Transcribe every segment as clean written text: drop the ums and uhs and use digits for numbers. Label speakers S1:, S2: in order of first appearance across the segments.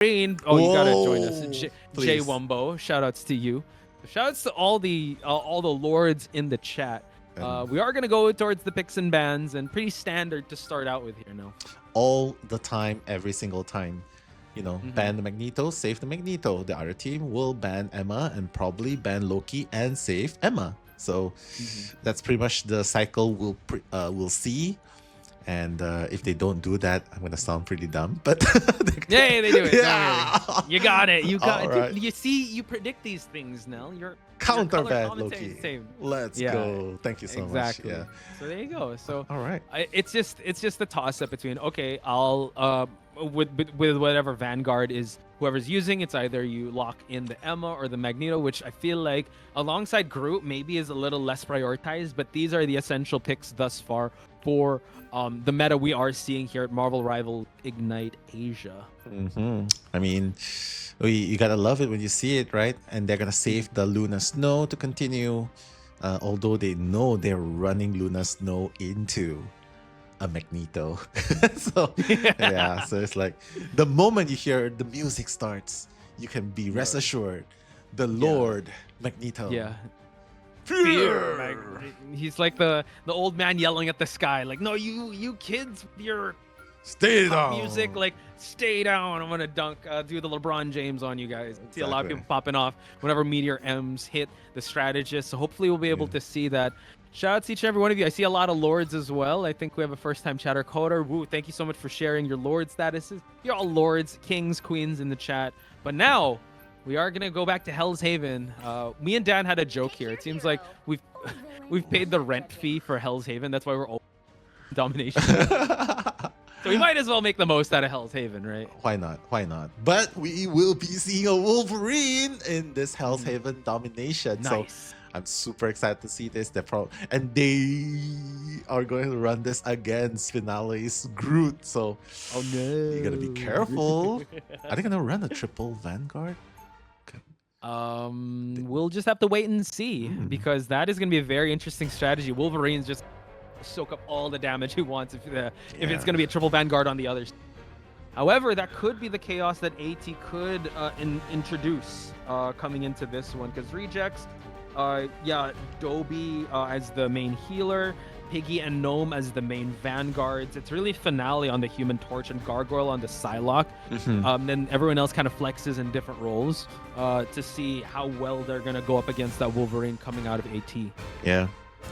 S1: Oh, you gotta join us. Jay
S2: Please.
S1: Wumbo, shoutouts to you. Shoutouts to all the lords in the chat. We are gonna go towards the picks and bans, and pretty standard to start out with here now.
S2: All the time, every single time. You know, ban the Magneto, save the Magneto. The other team will ban Emma and probably ban Loki and save Emma. So that's pretty much the cycle we'll see. And if they don't do that, I'm gonna sound pretty dumb, but
S1: yeah, they do it.
S2: Yeah.
S1: You got it. You got it.
S2: Right.
S1: You see, you predict these things, Nell. You're
S2: Counter
S1: color
S2: ban
S1: commentating
S2: Loki.
S1: same.
S2: Let's go. Thank you so much. Yeah.
S1: So there you go. So
S2: all right.
S1: It's just a toss up between okay, I'll with whatever Vanguard is whoever's using, it's either you lock in the Emma or the Magneto, which I feel like alongside Groot maybe is a little less prioritized, but these are the essential picks thus far for the meta we are seeing here at Marvel Rival Ignite Asia.
S2: I mean, you gotta love it when you see it, right? And they're gonna save the Luna Snow to continue, although they know they're running Luna Snow into a Magneto. So yeah, so it's like the moment you hear the music starts, you can be rest assured, the Lord Magneto.
S1: Yeah. Fear. He's like the old man yelling at the sky, like, no, you kids, your
S2: stay down
S1: music, like, stay down. I'm gonna do the LeBron James on you guys. See a lot of people popping off whenever Meteor M's hit the strategist. So hopefully we'll be able to see that. Shout out to each and every one of you. I see a lot of lords as well. I think we have a first-time chatter. Coder, woo, thank you so much for sharing your lord statuses. You're all lords, kings, queens in the chat. But now we are gonna go back to Hell's Haven. Me and Dan had a joke here. It seems like we've paid the rent fee for Hell's Haven. That's why we're all domination. So we might as well make the most out of Hell's Haven, right?
S2: Why not? Why not? But we will be seeing a Wolverine in this Hell's Haven domination.
S1: Nice.
S2: So I'm super excited to see this. And they are going to run this against Finale's Groot. So
S1: oh no,
S2: you gotta be careful. Are they gonna run a triple Vanguard?
S1: We'll just have to wait and see because that is gonna be a very interesting strategy. Wolverine's just soak up all the damage he wants if it's gonna be a triple Vanguard on the others. However, that could be the chaos that AT could introduce coming into this one because rejects. Dobby as the main healer, Piggy and Gnome as the main vanguards. It's really Finale on the Human Torch and Gargoyle on the Psylocke. Then everyone else kind of flexes in different roles to see how well they're gonna go up against that Wolverine coming out of AT.
S2: Yeah,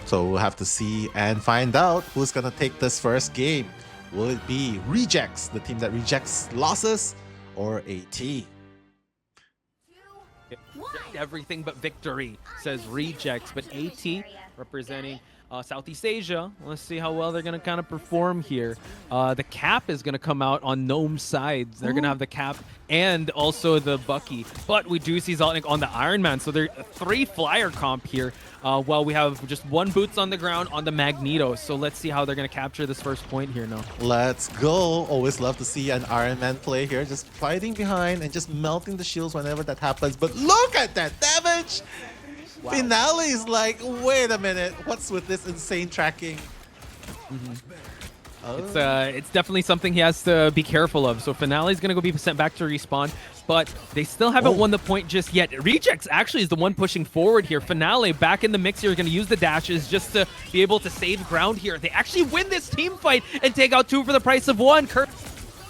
S2: so we'll have to see and find out who's gonna take this first game. Will it be Rejects, the team that rejects losses, or AT?
S1: Everything but victory, says Rejects, but AT representing Southeast Asia. Let's see how well they're going to kind of perform here. The cap is going to come out on Gnome's side. They're going to have the cap and also the Bucky. But we do see Zoltnik on the Iron Man. So they're 3 flyer comp here while we have just 1 boots on the ground on the Magneto. So let's see how they're going to capture this first point here now.
S2: Let's go. Always love to see an Iron Man play here. Just fighting behind and just melting the shields whenever that happens. But look at that damage! Wow. Finale is like, wait a minute, what's with this insane tracking?
S1: It's definitely something he has to be careful of. So Finale's going to go be sent back to respawn, but they still haven't won the point just yet. Rejects actually is the one pushing forward here. Finale back in the mix here, going to use the dashes just to be able to save ground here. They actually win this team fight and take out 2 for the price of 1.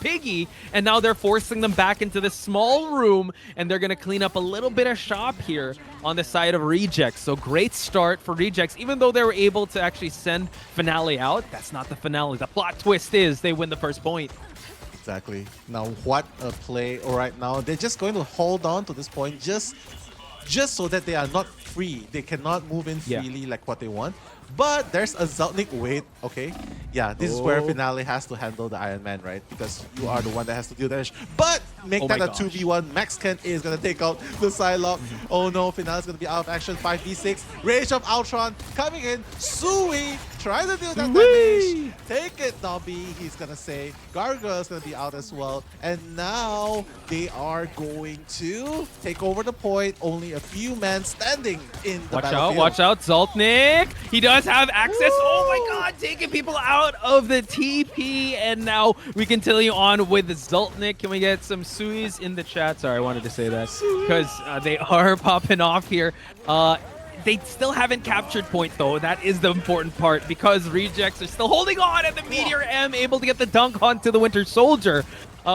S1: Piggy, and now they're forcing them back into this small room, and they're going to clean up a little bit of shop here on the side of Rejects. So great start for Rejects, even though they were able to actually send Finale out. That's not the finale. The plot twist is they win the first point.
S2: Exactly. Now what a play. All right, now they're just going to hold on to this point just so that they are not free. They cannot move in freely like what they want. But there's a Zoltnik wait, okay? Yeah, this is where Finale has to handle the Iron Man, right? Because you are the one that has to deal damage. But make that a 2v1. Max Kent is going to take out the Psylocke. Oh no, Finale's going to be out of action. 5v6. Rage of Ultron coming in. Sui trying to deal that damage. Take it, Dobby, he's going to say. Gargoyle's going to be out as well. And now they are going to take over the point. Only a few men standing in the battlefield.
S1: Watch out, Zoltnik. He does have access. Oh my god, taking people out of the TP. And now we continue on with Zoltnik. Can we get some Sui's in the chat. Sorry, I wanted to say that because they are popping off here. They still haven't captured point, though. That is the important part because Rejects are still holding on, and the Meteor M able to get the dunk onto the Winter Soldier.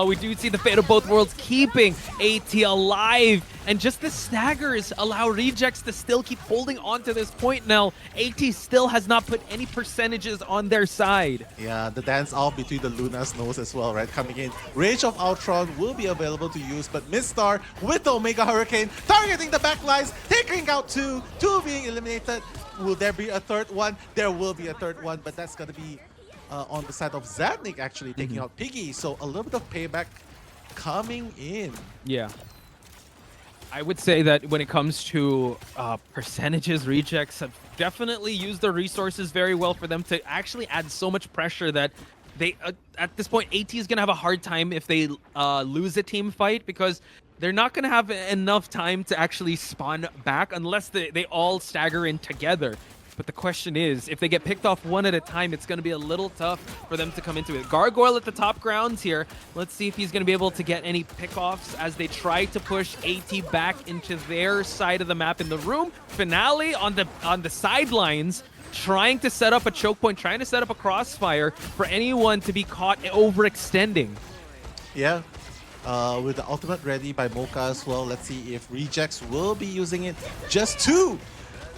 S1: We do see the fate of both worlds keeping AT alive, and just the staggers allow Rejects to still keep holding on to this point now. AT still has not put any percentages on their side.
S2: Yeah, the dance off between the Luna's nose as well, right? Coming in. Rage of Ultron will be available to use, but Midstar with the Omega Hurricane targeting the backlines, taking out two being eliminated. Will there be a third one? There will be a third one, but that's going to be on the side of Zadnik actually taking out Piggy. So a little bit of payback coming in.
S1: Yeah. I would say that when it comes to percentages, Rejects have definitely used their resources very well for them to actually add so much pressure that they, at this point, AT is going to have a hard time if they lose a team fight because they're not going to have enough time to actually spawn back unless they all stagger in together. But the question is, if they get picked off one at a time, it's going to be a little tough for them to come into it. Gargoyle at the top grounds here. Let's see if he's going to be able to get any pickoffs as they try to push AT back into their side of the map in the room. Finale on the sidelines, trying to set up a choke point, trying to set up a crossfire for anyone to be caught overextending.
S2: Yeah. With the ultimate ready by Mocha as well. Let's see if Rejects will be using it just to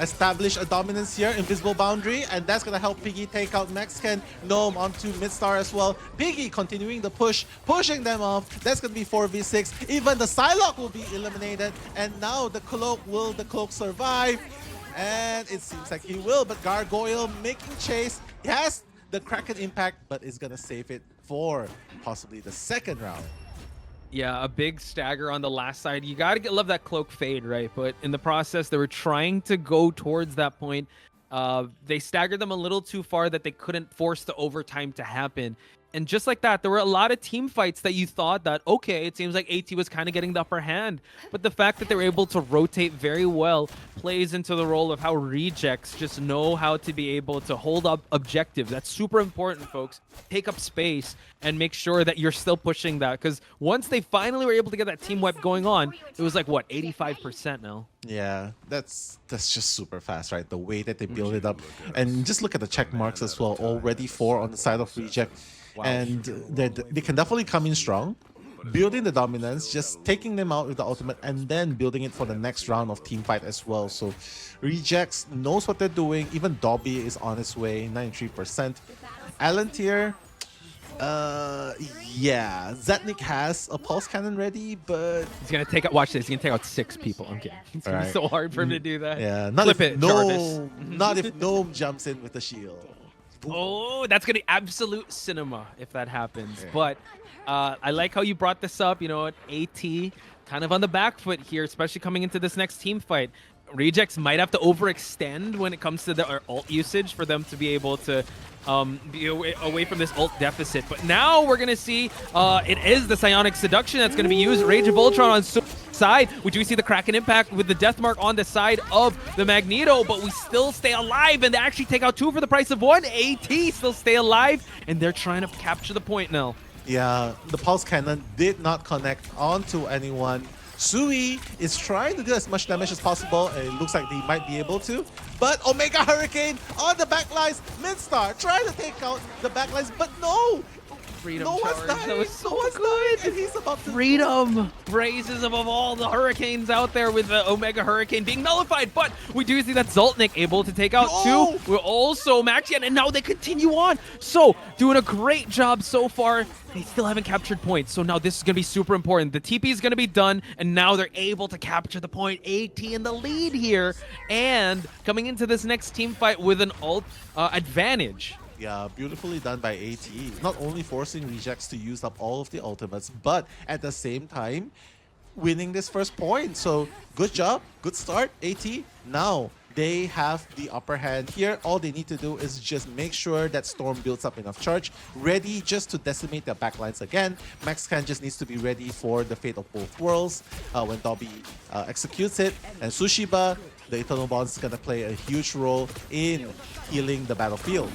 S2: establish a dominance here, invisible boundary, and that's gonna help Piggy take out Mexican. Gnome onto Midstar as well. Piggy continuing the push, pushing them off. That's gonna be 4v6. Even the Psylocke will be eliminated, and now the Cloak, will the Cloak survive? And it seems like he will, but Gargoyle making chase. He has the Kraken impact, but is gonna save it for possibly the second round.
S1: Yeah, a big stagger on the last side. You gotta love that Cloak fade, right? But in the process, they were trying to go towards that point. They staggered them a little too far that they couldn't force the overtime to happen. And just like that, there were a lot of team fights that you thought that, okay, it seems like AT was kind of getting the upper hand. But the fact that they were able to rotate very well plays into the role of how Rejects just know how to be able to hold up objectives. That's super important, folks. Take up space and make sure that you're still pushing that. Because once they finally were able to get that team wipe going on, it was like, what, 85% now?
S2: Yeah, that's just super fast, right? The way that they build it up. And just look at the check marks as well. Already 4 on the side of Reject. Wow. And they can definitely come in strong, building the dominance, just taking them out with the ultimate, and then building it for the next round of team fight as well. So Rejects knows what they're doing. Even Dobby is on his way, 93%. Alentiar, yeah, Zadnik has a pulse cannon ready, but
S1: he's gonna take out. Watch this. He's gonna take out 6 people. I'm kidding. It's gonna be so hard for him to do that.
S2: Yeah, not
S1: Flip
S2: if
S1: it,
S2: Gnome, not if Gnome jumps in with the shield.
S1: Oh, that's gonna be absolute cinema if that happens.
S2: Yeah.
S1: But I like how you brought this up. You know, AT kind of on the back foot here, especially coming into this next team fight. Rejects might have to overextend when it comes to the ult usage for them to be able to be away from this ult deficit. But now we're going to see it is the Psionic Seduction that's going to be used. Rage of Ultron on side. We do see the Kraken impact with the death mark on the side of the Magneto, but we still stay alive, and they actually take out 2 for the price of 1. AT still stay alive, and they're trying to capture the point now.
S2: Yeah, the pulse cannon did not connect onto anyone. Sui is trying to do as much damage as possible, and it looks like they might be able to. But Omega Hurricane on the backlines. Midstar trying to take out the backlines, but no!
S1: Freedom
S2: no
S1: charge.
S2: one's dying.
S1: That was so
S2: no one's
S1: good.
S2: dying, and he's about to...
S1: Freedom raises above all the hurricanes out there with the Omega Hurricane being nullified, but we do see that Zoltnik able to take out 2. We're also Max yet, and now they continue on. So, doing a great job so far. They still haven't captured points, so now this is going to be super important. The TP is going to be done, and now they're able to capture the point. AT in the lead here, and coming into this next team fight with an ult advantage.
S2: Yeah, beautifully done by AT. Not only forcing Rejects to use up all of the ultimates, but at the same time, winning this first point. So, good job, good start, AT. Now, they have the upper hand here. All they need to do is just make sure that Storm builds up enough charge, ready just to decimate their backlines again. Maxcan just needs to be ready for the fate of both worlds when Dobby executes it. And Sushiba, the Eternal Bond, is going to play a huge role in healing the battlefield.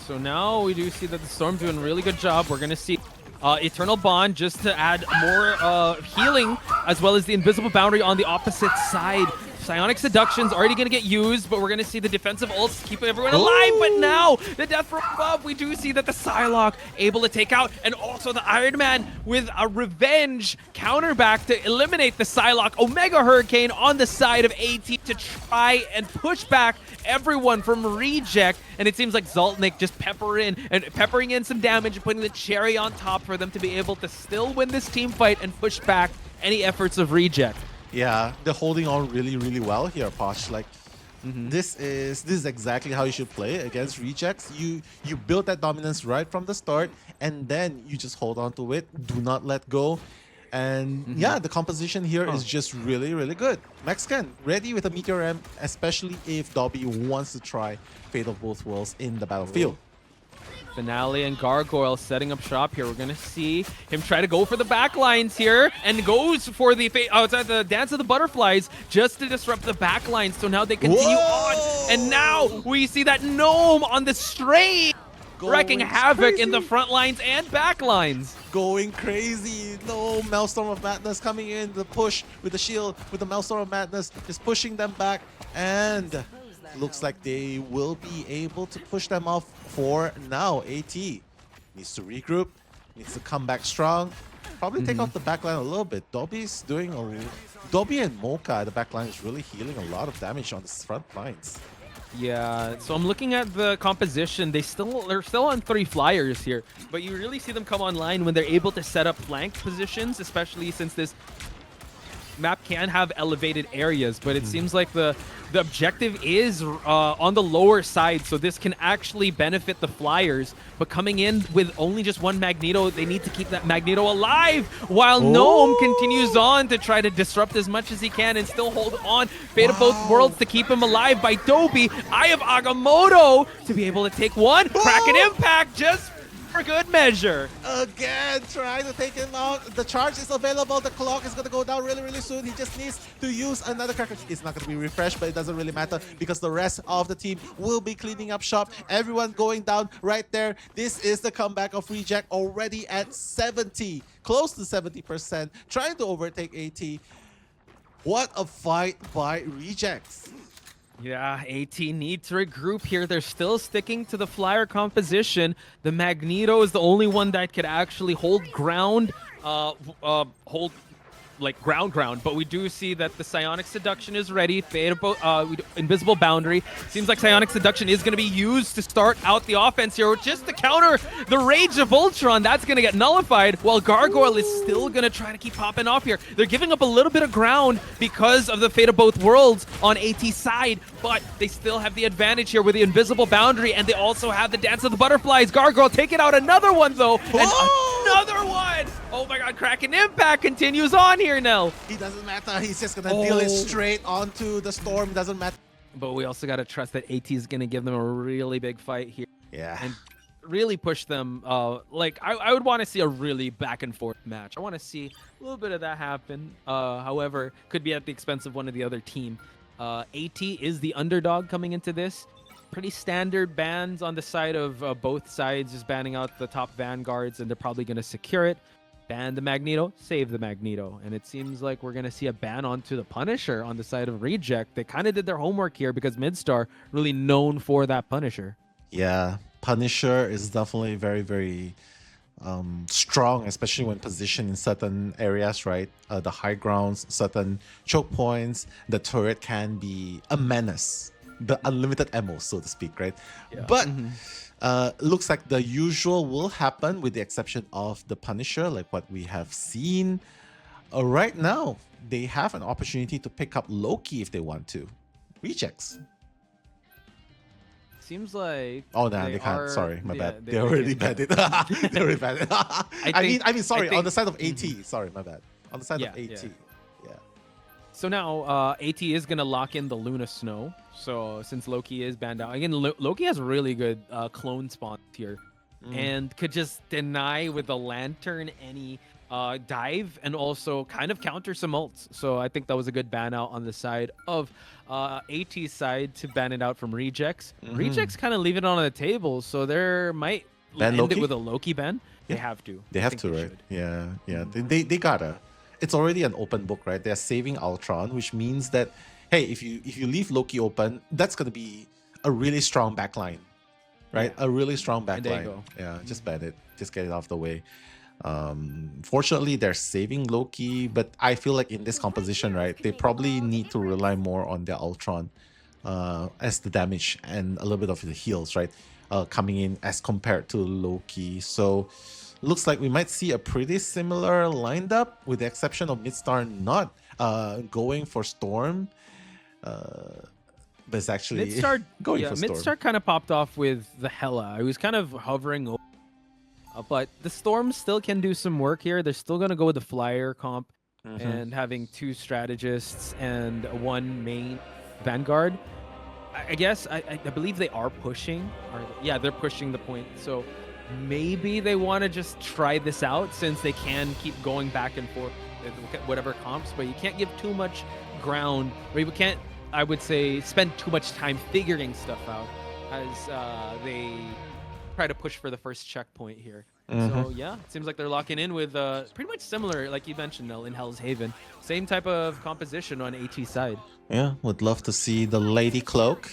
S1: So now we do see that the Storm doing a really good job. We're going to see Eternal Bond just to add more healing, as well as the invisible boundary on the opposite side. Psionic Seduction's already going to get used, but we're going to see the defensive ults keep everyone alive. But now, the death from above, we do see that the Psylocke able to take out, and also the Iron Man with a revenge counterback to eliminate the Psylocke. Omega Hurricane on the side of AT to try and push back everyone from Reject. And it seems like Zoltnik just peppering in some damage and putting the cherry on top for them to be able to still win this team fight and push back any efforts of Reject.
S2: Yeah, they're holding on really, really well here, Posh. Like, this is exactly how you should play against Rejects. You build that dominance right from the start, and then you just hold on to it. Do not let go. And yeah, the composition here is just really, really good. Mexican, ready with a Meteor M, especially if Dobby wants to try Fate of Both Worlds in the battlefield.
S1: Finale and Gargoyle setting up shop here. We're going to see him try to go for the back lines here and goes for the Dance of the Butterflies just to disrupt the back lines. So now they continue on. And now we see that Gnome on the straight wrecking havoc in the front lines and back lines.
S2: Going crazy. No, Maelstrom of Madness coming in. The push with the shield, with the Maelstrom of Madness, just pushing them back. And looks like they will be able to push them off for now. AT needs to regroup, needs to come back strong, probably take out the backline a little bit. Dobby's doing Dobby and Mocha, the backline is really healing a lot of damage on the front lines.
S1: Yeah, so I'm looking at the composition. They're still on 3 flyers here, but you really see them come online when they're able to set up flank positions, especially since this map can have elevated areas, but it seems like the objective is on the lower side, so this can actually benefit the Flyers. But coming in with only just one Magneto, they need to keep that Magneto alive, while Gnome continues on to try to disrupt as much as he can and still hold on. Fate of Both Worlds to keep him alive by Dobby. Eye of Agamotto to be able to take one. Kraken Impact just for good measure.
S2: Again, trying to take him out. The charge is available. The clock is going to go down really, really soon. He just needs to use another Kraken. It's not going to be refreshed, but it doesn't really matter because the rest of the team will be cleaning up shop. Everyone going down right there. This is the comeback of Reject, already at 70, close to 70%, trying to overtake AT. What a fight by Rejects.
S1: Yeah, AT need to regroup here. They're still sticking to the Flyer composition. The Magneto is the only one that could actually hold ground, ground, but we do see that the Psionic Seduction is ready. Invisible Boundary. Seems like Psionic Seduction is going to be used to start out the offense here, just to counter the Rage of Ultron. That's going to get nullified, while Gargoyle is still going to try to keep popping off here. They're giving up a little bit of ground because of the Fate of Both Worlds on AT's side, but they still have the advantage here with the Invisible Boundary, and they also have the Dance of the Butterflies. Gargoyle taking out another one, though, and another one! Oh my god, Kraken Impact continues on here now.
S2: It doesn't matter. He's just going to deal it straight onto the Storm. Doesn't matter.
S1: But we also got to trust that AT is going to give them a really big fight here.
S2: Yeah.
S1: And really push them. I would want to see a really back and forth match. I want to see a little bit of that happen. However, could be at the expense of one of the other team. AT is the underdog coming into this. Pretty standard bans on the side of both sides, just banning out the top vanguards, and they're probably going to secure it. Ban the Magneto, save the Magneto. And it seems like we're going to see a ban onto the Punisher on the side of Reject. They kind of did their homework here because Midstar really known for that Punisher.
S2: Yeah, Punisher is definitely very, very strong, especially when positioned in certain areas, right? The high grounds, certain choke points. The turret can be a menace. The unlimited ammo, so to speak, right? Yeah. But looks like the usual will happen with the exception of the Punisher, like what we have seen. Right now, they have an opportunity to pick up Loki if they want to. Rejects.
S1: Seems like
S2: oh no, they can't. Sorry, my bad. They already banned it. They already banned it. I mean, sorry. On the side of AT. Sorry, my bad. On the side of AT. Yeah.
S1: So now AT is gonna lock in the Luna Snow. So since Loki is banned out again, Loki has really good clone spawns here, and could just deny with the Lantern any dive and also kind of counter some ults. So I think that was a good ban out on the side of AT's side to ban it out from Rejects. Rejects kind of leave it on the table, so there might end it with a Loki ban. They have to.
S2: They
S1: I
S2: have
S1: think
S2: to,
S1: they
S2: right?
S1: should.
S2: Yeah, yeah. They gotta. It's already an open book, right? They're saving Ultron, which means that hey, if you leave Loki open, that's gonna be a really strong backline, right?
S1: Yeah.
S2: A really strong
S1: And there you
S2: backline.
S1: go.
S2: Yeah, just ban it. Just get it off the way. Fortunately, they're saving Loki, but I feel like in this composition, right, they probably need to rely more on their Ultron as the damage and a little bit of the heals, right, coming in as compared to Loki. So looks like we might see a pretty similar lined up, with the exception of Midstar not going for Storm. But it's actually
S1: Midstar,
S2: going
S1: yeah,
S2: for Storm.
S1: Midstar kind of popped off with the Hela. I was kind of hovering over, but the Storm still can do some work here. They're still going to go with the Flyer comp and having 2 strategists and 1 main Vanguard. I guess, I believe they are pushing. Yeah, they're pushing the point. So maybe they want to just try this out, since they can keep going back and forth with whatever comps, but you can't give too much ground, or you can't, I would say, spend too much time figuring stuff out as they try to push for the first checkpoint here. So yeah, it seems like they're locking in with pretty much similar, like you mentioned, Nell, in Hell's Haven. Same type of composition on AT side.
S2: Yeah, would love to see the Lady Cloak.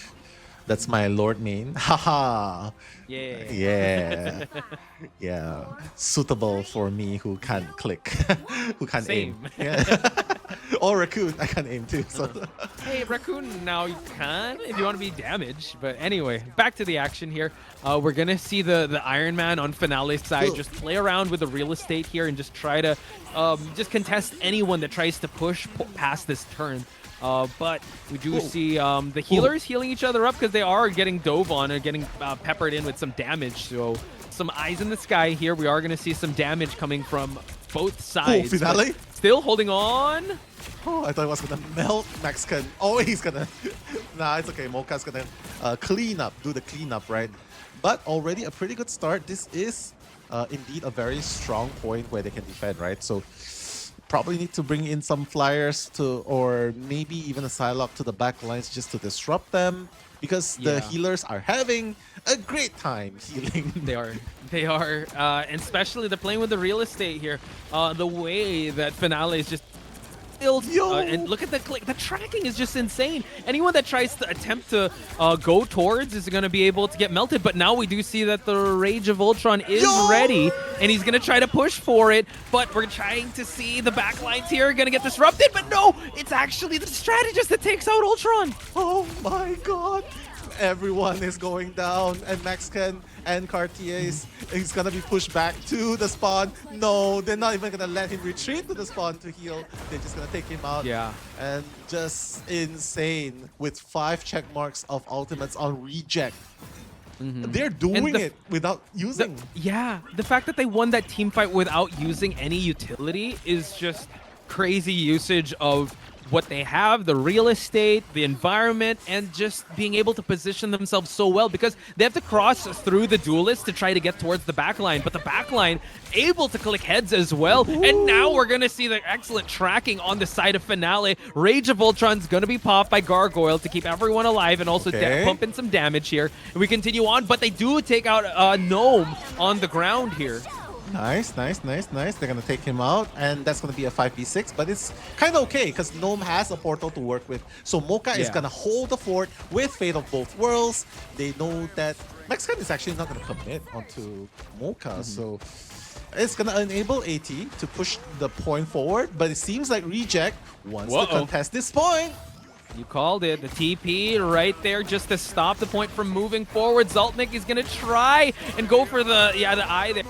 S2: That's my Lord main. Haha.
S1: Yeah.
S2: Yeah. Yeah. Suitable for me who can't click, who can't aim.
S1: Same.
S2: Yeah. Or Raccoon. I can't aim too. So.
S1: Hey, Raccoon, now you can if you want to be damaged. But anyway, back to the action here. We're going to see the Iron Man on Finale's side just play around with the real estate here and just try to just contest anyone that tries to push past this turn. But we do see the healers healing each other up, because they are getting dove on or getting peppered in with some damage. So some eyes in the sky here. We are going to see some damage coming from both sides.
S2: Finale?
S1: Still holding on.
S2: Oh, I thought it was gonna melt Mexican. Oh, he's gonna. Nah, it's okay. Mocha's gonna do the cleanup, right? But already a pretty good start. This is indeed a very strong point where they can defend, right? So probably need to bring in some flyers or maybe even a Psylocke to the back lines just to disrupt them, because the healers are having a great time healing.
S1: They are, and especially they're playing with the real estate here. The way that Finale is just and look at the tracking is just insane. Anyone that tries to attempt to go towards is going to be able to get melted. But now we do see that the Rage of Ultron is ready, and he's going to try to push for it. But we're trying to see the backlines here are going to get disrupted. But no, it's actually the strategist that takes out Ultron.
S2: Oh my god. Everyone is going down, and Mexican and Cartier's is gonna be pushed back to the spawn. No, they're not even gonna let him retreat to the spawn to heal. They're just gonna take him out.
S1: Yeah.
S2: And just insane with 5 check marks of ultimates on reject. They're doing it without using.
S1: The fact that they won that team fight without using any utility is just crazy usage of what they have, the real estate, the environment, and just being able to position themselves so well, because they have to cross through the duelists to try to get towards the backline, but the backline able to click heads as well. And now we're going to see the excellent tracking on the side of Finale. Rage of Ultron's going to be popped by Gargoyle to keep everyone alive and also pump in some damage here. And we continue on, but they do take out Gnome on the ground here.
S2: Nice. They're going to take him out, and that's going to be a 5v6, but it's kind of okay because Gnome has a portal to work with. So Mocha is going to hold the fort with Fate of Both Worlds. They know that Mexican is actually not going to commit onto Mocha, so it's going to enable AT to push the point forward, but it seems like Reject wants to contest this point.
S1: You called it. The TP right there just to stop the point from moving forward. Zoltnik is going to try and go for the eye there.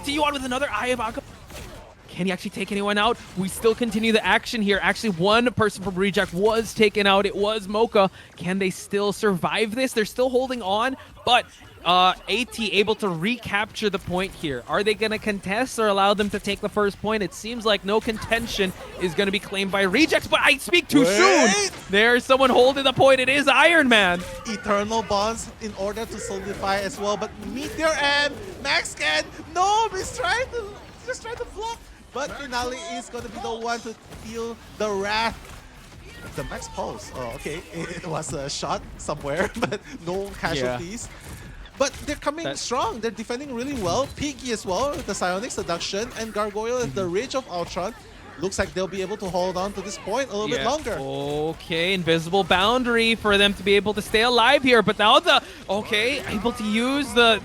S1: See you on with another Eye of Aqua. Can he actually take anyone out? We still continue the action here. Actually, one person from Reject was taken out. It was Mocha. Can they still survive this? They're still holding on, but AT able to recapture the point here. Are they going to contest or allow them to take the first point? It seems like no contention is going to be claimed by Rejects, but I speak too soon. There's someone holding the point. It is Iron Man.
S2: Eternal bonds in order to solidify as well, but Meteor and Mexican, no, he's trying to block, but Finale is going to be the one to feel the wrath. The Max Pulse, oh okay, it was a shot somewhere, but no casualties. But they're coming strong. They're defending really well. Piggy as well with the Psionic Seduction, and Gargoyle at the Rage of Ultron. Looks like they'll be able to hold on to this point a little bit longer.
S1: Okay, invisible boundary for them to be able to stay alive here. But now able to use the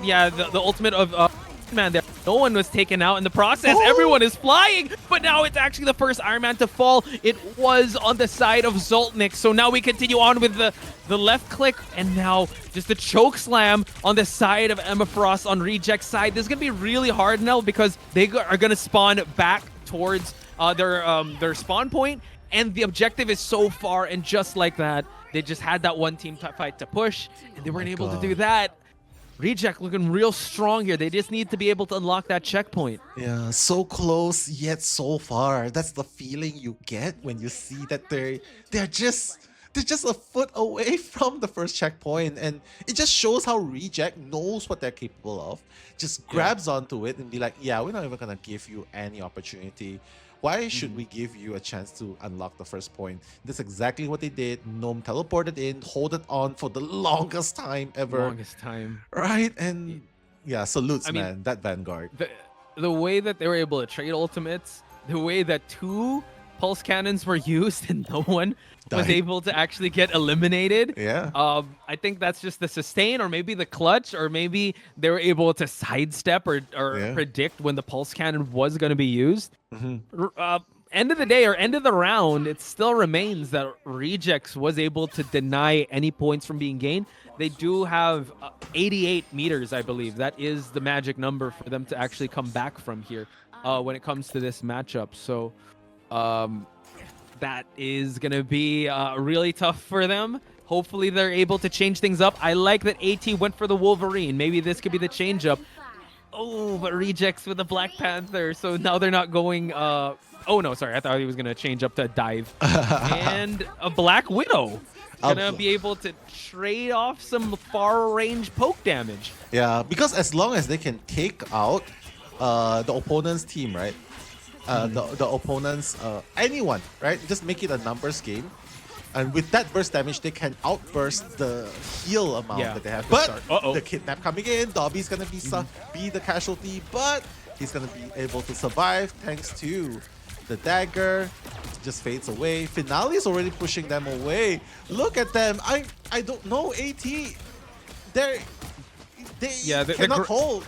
S1: ultimate of Man there. No one was taken out in the process. Everyone is flying, but now it's actually the first Iron Man to fall. It was on the side of Zoltnik. So now we continue on with the left click, and now just a choke slam on the side of Emma Frost on Reject's side. This is gonna be really hard now because they are gonna spawn back towards their spawn point, and the objective is so far, and just like that, they just had that one team fight to push, and they weren't able to do that. Reject looking real strong here. They just need to be able to unlock that checkpoint.
S2: Yeah, so close yet so far. That's the feeling you get when you see that they're just a foot away from the first checkpoint, and it just shows how Reject knows what they're capable of. Just grabs onto it and be like, yeah, we're not even gonna give you any opportunity. Why should we give you a chance to unlock the first point? That's exactly what they did. Gnome teleported in, hold it on for the longest time ever.
S1: Longest time.
S2: Right? And yeah, salutes, man, that Vanguard.
S1: The way that they were able to trade ultimates, the way that 2 pulse cannons were used and no one was able to actually get eliminated.
S2: Yeah.
S1: I think that's just the sustain, or maybe the clutch, or maybe they were able to sidestep or predict when the pulse cannon was going to be used. End of the day, or end of the round, it still remains that Rejects was able to deny any points from being gained. They do have 88 meters, I believe. That is the magic number for them to actually come back from here when it comes to this matchup. So that is going to be really tough for them. Hopefully they're able to change things up. I like that AT went for the Wolverine. Maybe this could be the change up. Oh, but Rejects with the Black Panther. So now they're not going... oh, no, sorry. I thought he was going to change up to a dive. And a Black Widow. Gonna be able to trade off some far-range poke damage.
S2: Yeah, because as long as they can take out the opponent's team, right? The opponent's anyone, right? Just make it a numbers game, and with that burst damage, they can outburst the heal amount that they have. But the kidnap coming in, Dobby's gonna be the casualty, but he's gonna be able to survive thanks to the dagger. Just fades away. Finale is already pushing them away. Look at them. I don't know. AT, they cannot hold.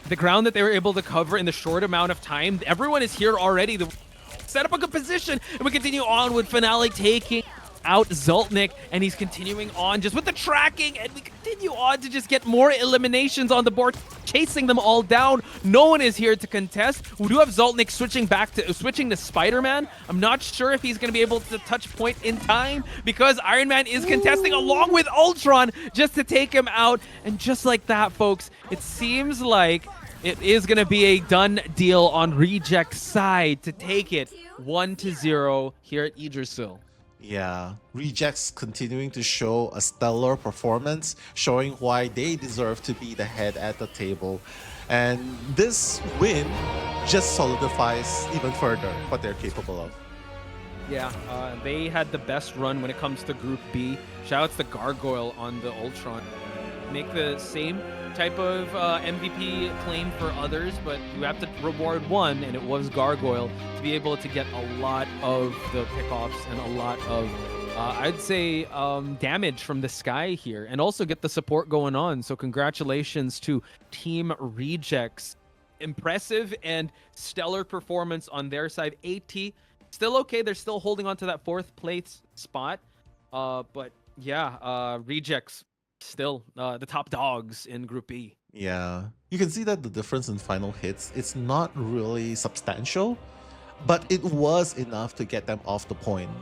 S1: The ground that they were able to cover in the short amount of time, everyone is here already. Set up a good position, and we continue on with Finale taking out Zoltnik, and he's continuing on just with the tracking, and we continue on to just get more eliminations on the board, chasing them all down. No one is here to contest. We do have Zoltnik switching to Spider-Man. I'm not sure if he's going to be able to touch point in time, because Iron Man is contesting along with Ultron just to take him out. And just like that, folks, it seems like it is going to be a done deal on Reject's side to take it 1-0 here at Idrisil.
S2: Yeah, Rejects continuing to show a stellar performance, showing why they deserve to be the head at the table. And this win just solidifies even further what they're capable of.
S1: Yeah, they had the best run when it comes to Group B. Shoutouts to Gargoyle on the Ultron. Make the same type of MVP claim for others, but you have to reward one, and it was Gargoyle, to be able to get a lot of the pickoffs and a lot of, I'd say, damage from the sky here, and also get the support going on. So congratulations to Team Rejects. Impressive and stellar performance on their side. AT, still okay. They're still holding on to that 4th place spot. But yeah, Rejects still the top dogs in Group B.
S2: Yeah, you can see that the difference in final hits, it's not really substantial, but it was enough to get them off the point.